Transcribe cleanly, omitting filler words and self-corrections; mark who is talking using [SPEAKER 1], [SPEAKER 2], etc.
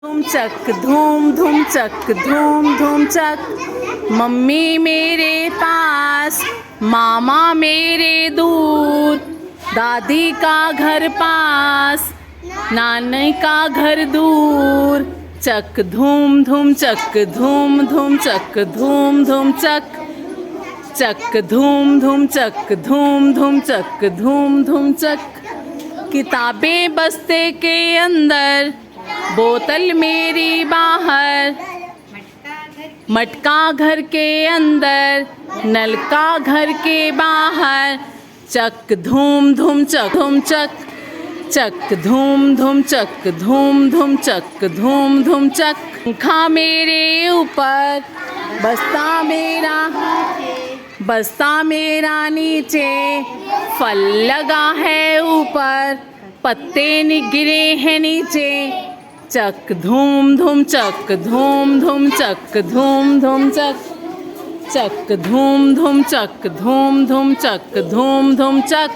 [SPEAKER 1] धूम चक धूम धूम चक धूम धूम चक। मम्मी मेरे पास, मामा मेरे दूर, दादी का घर पास, नानी का घर दूर। चक धूम धूम चक धूम धूम चक धूम धूम चक। चक धूम धूम चक धूम धूम चक धूम धूम चक। किताबें बस्ते के अंदर, बोतल मेरी बाहर, मटका घर के अंदर, नलका घर के बाहर। चक धूम धूम चक धूम चक। चक धूम धूम चक धूम धूम चक धूम धूम चक। पंखा मेरे ऊपर, बस्ता मेरा नीचे, फल लगा है ऊपर, पत्ते गिरे हैं नीचे। चक धूम धूम चक धूम धूम चक धूम धूम चक। चक धूम धूम चक धूम धूम चक धूम धूम चक।